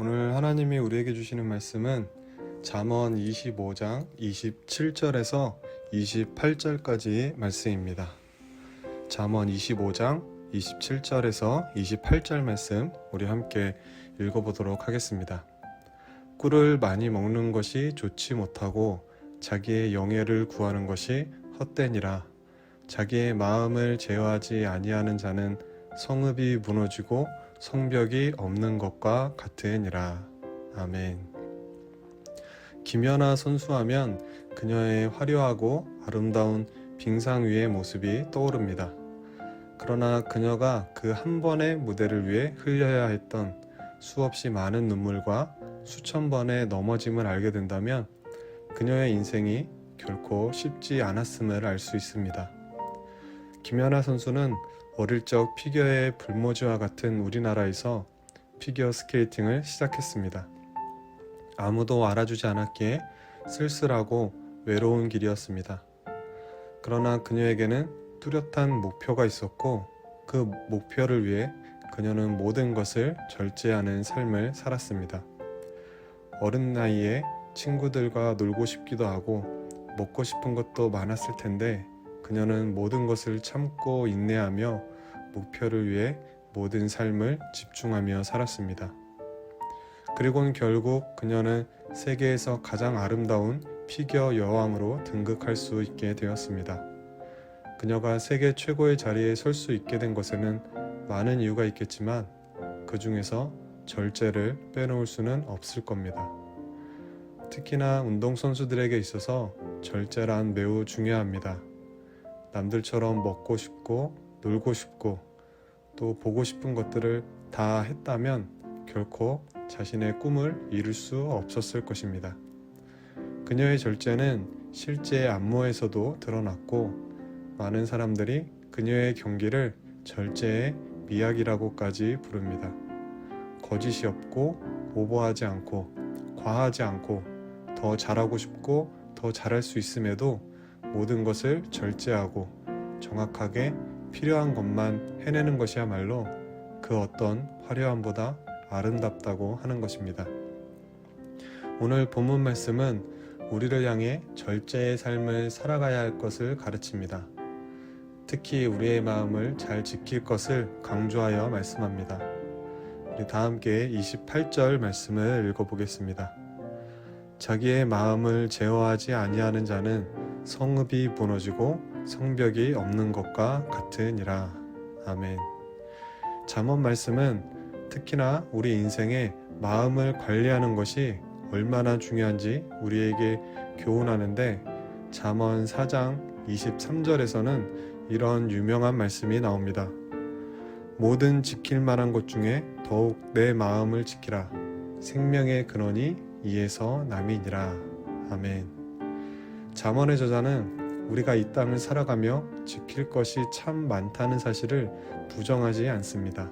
오늘 하나님이 우리에게 주시는 말씀은 잠언 25장 27절에서 28절까지의 말씀입니다. 잠언 25장 27절에서 28절 말씀 우리 함께 읽어보도록 하겠습니다. 꿀을 많이 먹는 것이 좋지 못하고 자기의 영예를 구하는 것이 헛되니라. 자기의 마음을 제어하지 아니하는 자는 성읍이 무너지고 성벽이 없는 것과 같으니라. 아멘. 김연아 선수하면 그녀의 화려하고 아름다운 빙상 위의 모습이 떠오릅니다. 그러나 그녀가 그 한 번의 무대를 위해 흘려야 했던 수없이 많은 눈물과 수천 번의 넘어짐을 알게 된다면 그녀의 인생이 결코 쉽지 않았음을 알 수 있습니다. 김연아 선수는 어릴 적 피겨의 불모지와 같은 우리나라에서 피겨 스케이팅을 시작했습니다. 아무도 알아주지 않았기에 쓸쓸하고 외로운 길이었습니다. 그러나 그녀에게는 뚜렷한 목표가 있었고 그 목표를 위해 그녀는 모든 것을 절제하는 삶을 살았습니다. 어린 나이에 친구들과 놀고 싶기도 하고 먹고 싶은 것도 많았을 텐데 그녀는 모든 것을 참고 인내하며 목표를 위해 모든 삶을 집중하며 살았습니다. 그리고는 결국 그녀는 세계에서 가장 아름다운 피겨 여왕으로 등극할 수 있게 되었습니다. 그녀가 세계 최고의 자리에 설 수 있게 된 것에는 많은 이유가 있겠지만 그 중에서 절제를 빼놓을 수는 없을 겁니다. 특히나 운동선수들에게 있어서 절제란 매우 중요합니다. 남들처럼 먹고 싶고 놀고 싶고 또 보고 싶은 것들을 다 했다면 결코 자신의 꿈을 이룰 수 없었을 것입니다. 그녀의 절제는 실제 안무에서도 드러났고 많은 사람들이 그녀의 경기를 절제의 미학이라고까지 부릅니다. 거짓이 없고 오버하지 않고 과하지 않고 더 잘하고 싶고 더 잘할 수 있음에도 모든 것을 절제하고 정확하게 필요한 것만 해내는 것이야말로 그 어떤 화려함보다 아름답다고 하는 것입니다. 오늘 본문 말씀은 우리를 향해 절제의 삶을 살아가야 할 것을 가르칩니다. 특히 우리의 마음을 잘 지킬 것을 강조하여 말씀합니다. 우리 다 함께 28절 말씀을 읽어보겠습니다. 자기의 마음을 제어하지 아니하는 자는 성읍이 무너지고 성벽이 없는 것과 같으니라. 아멘. 잠언 말씀은 특히나 우리 인생의 마음을 관리하는 것이 얼마나 중요한지 우리에게 교훈하는데 잠언 4장 23절에서는 이런 유명한 말씀이 나옵니다. 모든 지킬 만한 것 중에 더욱 내 마음을 지키라. 생명의 근원이 이에서 남이니라. 아멘. 잠언의 저자는 우리가 이 땅을 살아가며 지킬 것이 참 많다는 사실을 부정하지 않습니다.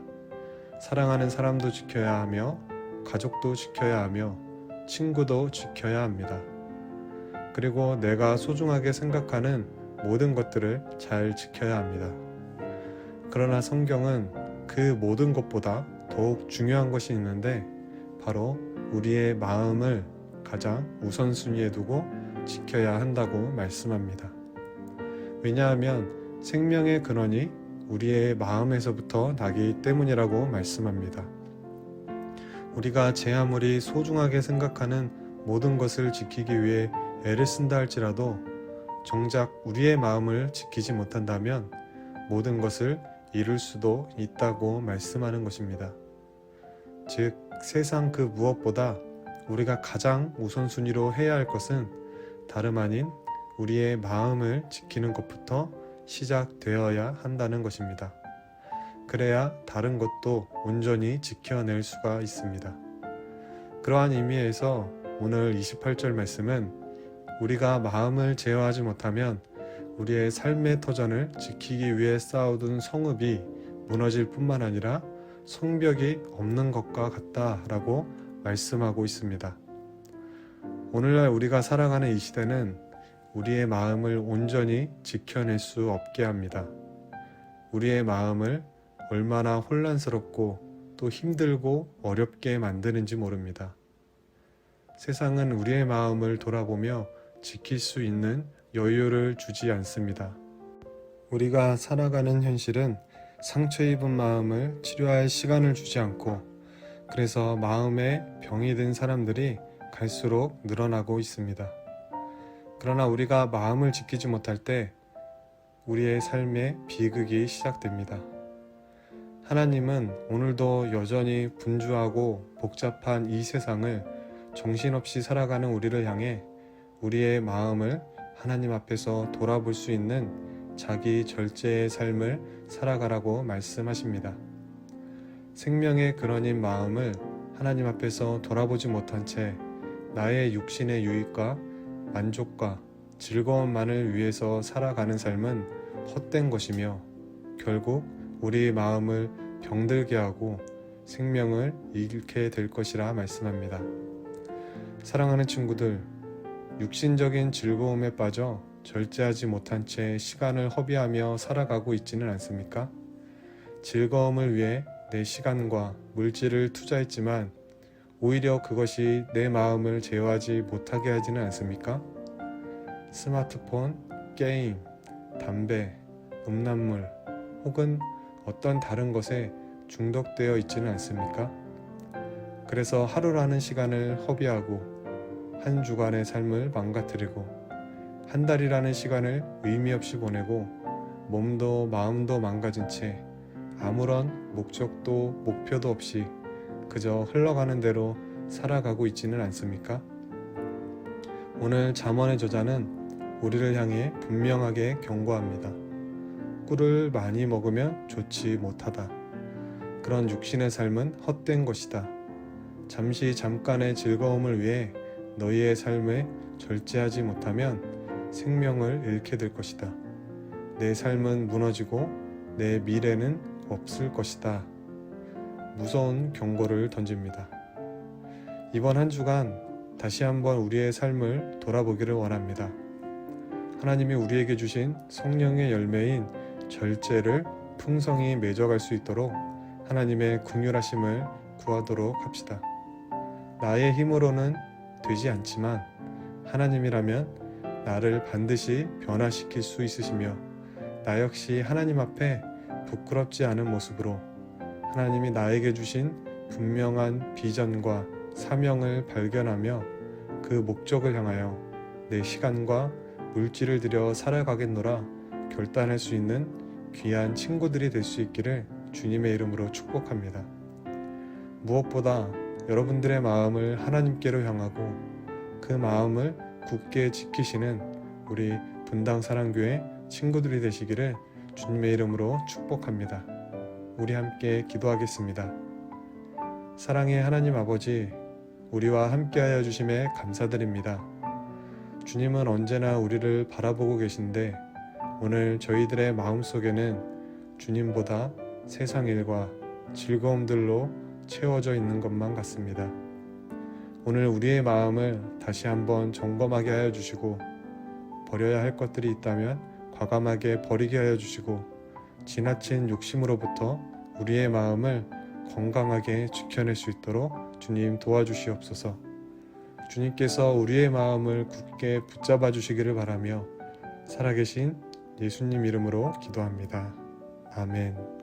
사랑하는 사람도 지켜야 하며 가족도 지켜야 하며 친구도 지켜야 합니다. 그리고 내가 소중하게 생각하는 모든 것들을 잘 지켜야 합니다. 그러나 성경은 그 모든 것보다 더욱 중요한 것이 있는데 바로 우리의 마음을 가장 우선순위에 두고 지켜야 한다고 말씀합니다. 왜냐하면 생명의 근원이 우리의 마음에서부터 나기 때문이라고 말씀합니다. 우리가 제 아무리 소중하게 생각하는 모든 것을 지키기 위해 애를 쓴다 할지라도 정작 우리의 마음을 지키지 못한다면 모든 것을 이룰 수도 있다고 말씀하는 것입니다. 즉 세상 그 무엇보다 우리가 가장 우선순위로 해야 할 것은 다름 아닌 우리의 마음을 지키는 것부터 시작되어야 한다는 것입니다. 그래야 다른 것도 온전히 지켜낼 수가 있습니다. 그러한 의미에서 오늘 28절 말씀은 우리가 마음을 제어하지 못하면 우리의 삶의 터전을 지키기 위해 쌓아둔 성읍이 무너질 뿐만 아니라 성벽이 없는 것과 같다라고 말씀하고 있습니다. 오늘날 우리가 살아가는 이 시대는 우리의 마음을 온전히 지켜낼 수 없게 합니다. 우리의 마음을 얼마나 혼란스럽고 또 힘들고 어렵게 만드는지 모릅니다. 세상은 우리의 마음을 돌아보며 지킬 수 있는 여유를 주지 않습니다. 우리가 살아가는 현실은 상처 입은 마음을 치료할 시간을 주지 않고, 그래서 마음에 병이 든 사람들이 갈수록 늘어나고 있습니다. 그러나 우리가 마음을 지키지 못할 때 우리의 삶에 비극이 시작됩니다. 하나님은 오늘도 여전히 분주하고 복잡한 이 세상을 정신없이 살아가는 우리를 향해 우리의 마음을 하나님 앞에서 돌아볼 수 있는 자기 절제의 삶을 살아가라고 말씀하십니다. 생명의 근원인 마음을 하나님 앞에서 돌아보지 못한 채 나의 육신의 유익과 만족과 즐거움만을 위해서 살아가는 삶은 헛된 것이며 결국 우리 마음을 병들게 하고 생명을 잃게 될 것이라 말씀합니다. 사랑하는 친구들, 육신적인 즐거움에 빠져 절제하지 못한 채 시간을 허비하며 살아가고 있지는 않습니까? 즐거움을 위해 내 시간과 물질을 투자했지만 오히려 그것이 내 마음을 제어하지 못하게 하지는 않습니까? 스마트폰, 게임, 담배, 음란물 혹은 어떤 다른 것에 중독되어 있지는 않습니까? 그래서 하루라는 시간을 허비하고 한 주간의 삶을 망가뜨리고 한 달이라는 시간을 의미 없이 보내고 몸도 마음도 망가진 채 아무런 목적도 목표도 없이 그저 흘러가는 대로 살아가고 있지는 않습니까? 오늘 잠언의 저자는 우리를 향해 분명하게 경고합니다. 꿀을 많이 먹으면 좋지 못하다. 그런 육신의 삶은 헛된 것이다. 잠깐의 즐거움을 위해 너희의 삶에 절제하지 못하면 생명을 잃게 될 것이다. 내 삶은 무너지고 내 미래는 없을 것이다. 무서운 경고를 던집니다. 이번 한 주간 다시 한번 우리의 삶을 돌아보기를 원합니다. 하나님이 우리에게 주신 성령의 열매인 절제를 풍성히 맺어갈 수 있도록 하나님의 긍휼하심을 구하도록 합시다. 나의 힘으로는 되지 않지만 하나님이라면 나를 반드시 변화시킬 수 있으시며 나 역시 하나님 앞에 부끄럽지 않은 모습으로 하나님이 나에게 주신 분명한 비전과 사명을 발견하며 그 목적을 향하여 내 시간과 물질을 들여 살아가겠노라 결단할 수 있는 귀한 친구들이 될 수 있기를 주님의 이름으로 축복합니다. 무엇보다 여러분들의 마음을 하나님께로 향하고 그 마음을 굳게 지키시는 우리 분당사랑교회 친구들이 되시기를 주님의 이름으로 축복합니다. 우리 함께 기도하겠습니다. 사랑의 하나님 아버지, 우리와 함께하여 주심에 감사드립니다. 주님은 언제나 우리를 바라보고 계신데 오늘 저희들의 마음속에는 주님보다 세상 일과 즐거움들로 채워져 있는 것만 같습니다. 오늘 우리의 마음을 다시 한번 점검하게 하여 주시고 버려야 할 것들이 있다면 과감하게 버리게 하여 주시고 지나친 욕심으로부터 우리의 마음을 건강하게 지켜낼 수 있도록 주님 도와주시옵소서. 주님께서 우리의 마음을 굳게 붙잡아 주시기를 바라며 살아계신 예수님 이름으로 기도합니다. 아멘.